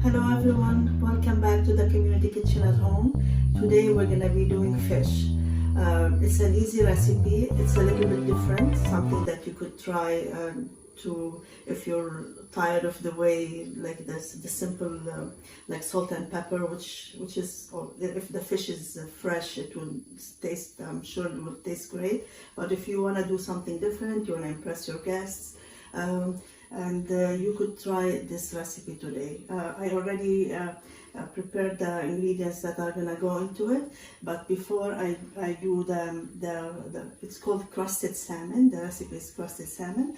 Hello everyone, welcome back to the community kitchen at home. Today we're gonna be doing fish. It's an easy recipe. It's a little bit different, something that you could try to, if you're tired of the way like this, the simple like salt and pepper, which is, or if the fish is fresh, it will taste, I'm sure it will taste great. But if you want to do something different, you want to impress your guests, you could try this recipe today. I already prepared the ingredients that are gonna go into it, but before I do it's called crusted salmon. The recipe is crusted salmon.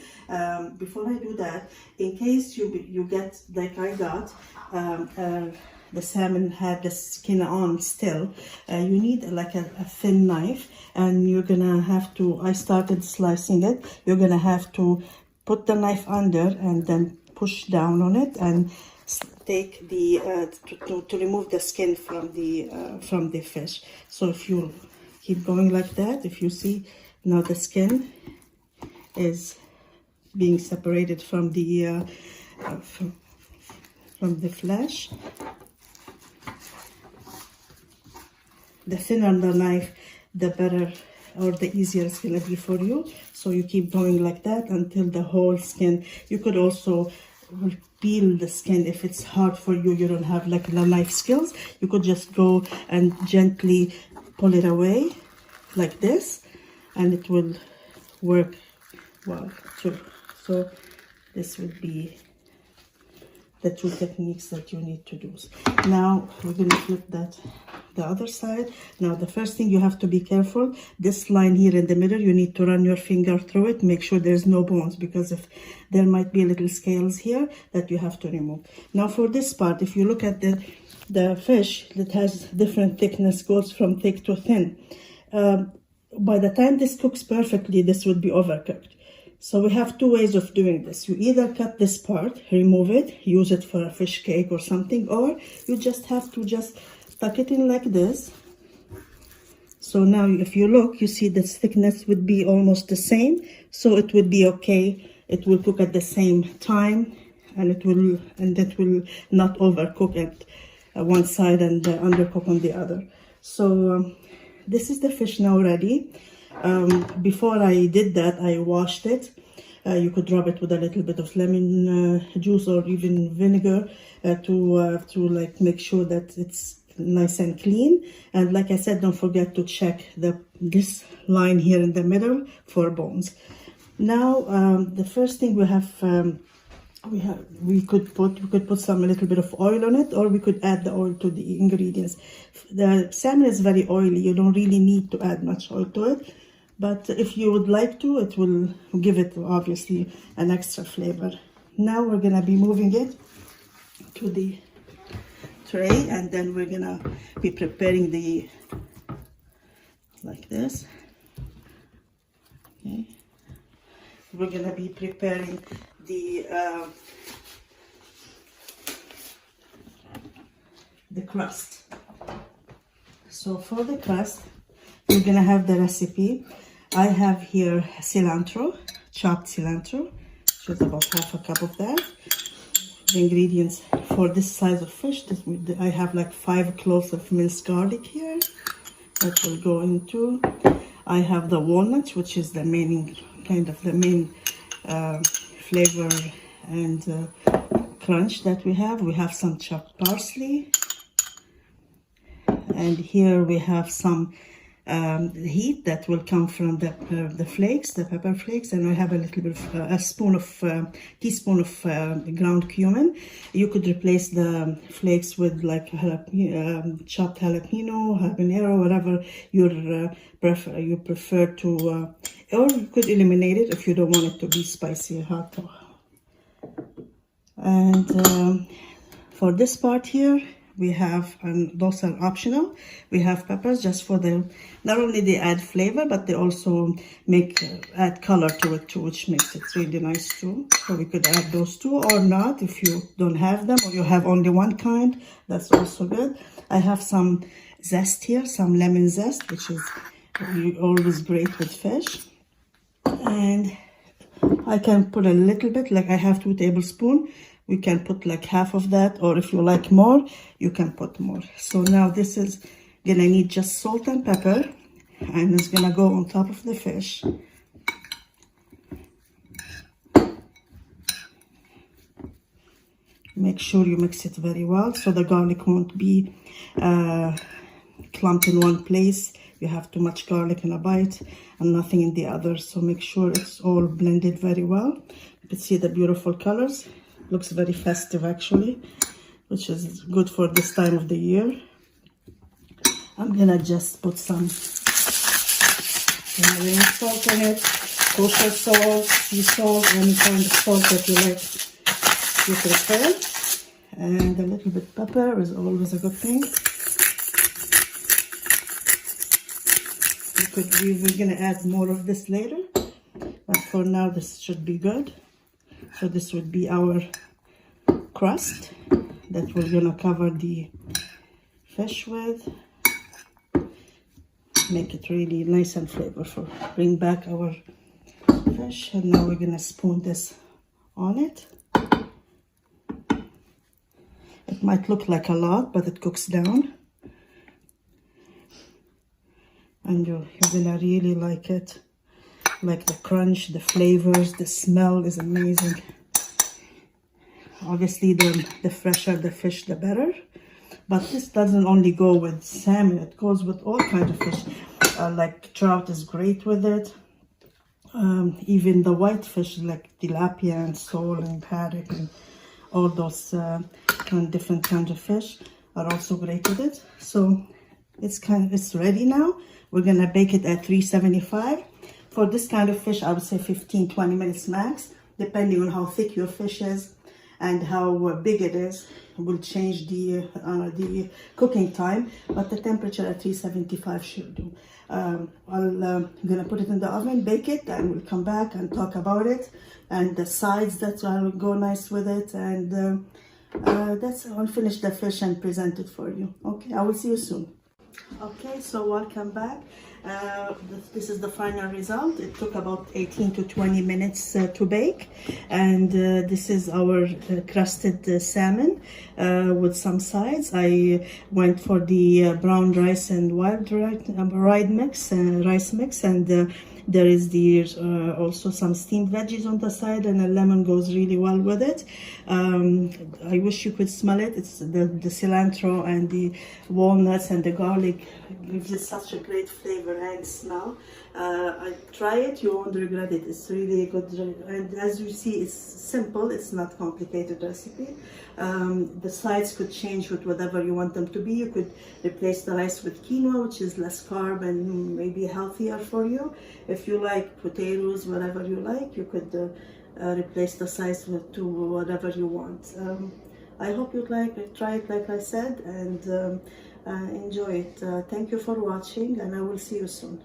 Before I do that, in case you get like I got, the salmon had the skin on still, you need like a thin knife, and you're gonna have to, I started slicing it, you're gonna have to put the knife under and then push down on it and take the to remove the skin from the fish. So if you keep going like that, if you see now the skin is being separated from the flesh. The thinner the knife, the better or the easier it's gonna be for you. So you keep going like that until the whole skin. You could also peel the skin if it's hard for you, you don't have like the knife skills. You could just go and gently pull it away like this, and it will work well too. So this would be the two techniques that you need to do. Now we're going to flip that the other side. Now the first thing, you have to be careful, this line here in the middle, you need to run your finger through it, make sure there's no bones, because if there might be little scales here that you have to remove. Now for this part, if you look at the fish, that has different thickness, goes from thick to thin. By the time this cooks perfectly, this would be overcooked. So we have two ways of doing this. You either cut this part, remove it, use it for a fish cake or something, or you just have to just tuck it in like this. So now if you look, you see this thickness would be almost the same, so it would be okay. It will cook at the same time, and it will not overcook at one side and undercook on the other. So this is the fish now ready. Before I did that, I washed it. You could rub it with a little bit of lemon juice or even vinegar to like make sure that it's nice and clean. And like I said, don't forget to check this line here in the middle for bones. Now the first thing we could put a little bit of oil on it, or we could add the oil to the ingredients. The salmon is very oily. You don't really need to add much oil to it, but if you would like to, it will give it obviously an extra flavor. Now we're gonna be moving it to the tray, and then we're gonna be preparing like this. Okay, we're gonna be preparing the crust. So for the crust, we're gonna have the recipe. I have here cilantro, chopped cilantro, which is about half a cup of that. The ingredients for this size of fish, I have like 5 cloves of minced garlic here that will go into. I have the walnut, which is the main flavor and crunch that we have. We have some chopped parsley, and here we have some heat that will come from the flakes, the pepper flakes, and we have a little bit of teaspoon of ground cumin. You could replace the flakes with like chopped jalapeno, habanero, whatever you prefer to, or you could eliminate it if you don't want it to be spicy or hot. And for this part here, we have, and those are optional, we have peppers just for not only they add flavor, but they also add color to it too, which makes it really nice too. So we could add those two, or not if you don't have them, or you have only one kind, that's also good. I have some zest here, some lemon zest, which is always great with fish. And I can put a little bit, like I have 2 tablespoons, we can put like half of that, or if you like more, you can put more. So now this is gonna need just salt and pepper, and it's gonna go on top of the fish. Make sure you mix it very well so the garlic won't be clumped in one place. You have too much garlic in a bite and nothing in the other. So make sure it's all blended very well. You can see the beautiful colors. Looks very festive actually, which is good for this time of the year. I'm gonna just put some salt in it, kosher salt, sea salt, any kind of salt that you like you prefer. And a little bit pepper is always a good thing. We're gonna add more of this later, but for now this should be good. So this would be our crust that we're gonna cover the fish with. Make it really nice and flavorful. Bring back our fish, and now we're gonna spoon this on it. It might look like a lot, but it cooks down. And you're gonna really like it. Like the crunch, the flavors, the smell is amazing. Obviously, the fresher the fish, the better. But this doesn't only go with salmon, it goes with all kinds of fish. Like trout is great with it. Even the white fish like tilapia and sole and haddock and all those different kinds of fish are also great with it. So it's ready now. We're gonna bake it at 375. For this kind of fish, I would say 15-20 minutes max, depending on how thick your fish is and how big it is. Will change the cooking time, but the temperature at 375 should do. I'm gonna put it in the oven, bake it, and we'll come back and talk about it and the sides that will go nice with it. And I'll finish the fish and present it for you. Okay, I will see you soon. Okay, so welcome back. This is the final result. It took about 18 to 20 minutes to bake, and this is our crusted salmon with some sides. I went for the brown rice and wild rice mix, and there is also some steamed veggies on the side, and a lemon goes really well with it. I wish you could smell it. It's the cilantro and the walnuts and the garlic gives it such a great flavor and smell. Try it, you won't regret it. It's really good, and as you see, it's simple. It's not complicated recipe. The sides could change with whatever you want them to be. You could replace the rice with quinoa, which is less carb and maybe healthier for you. If you like potatoes, whatever you like, you could replace the sides to whatever you want. I hope you'd try it like I said, and enjoy it. Thank you for watching, and I will see you soon.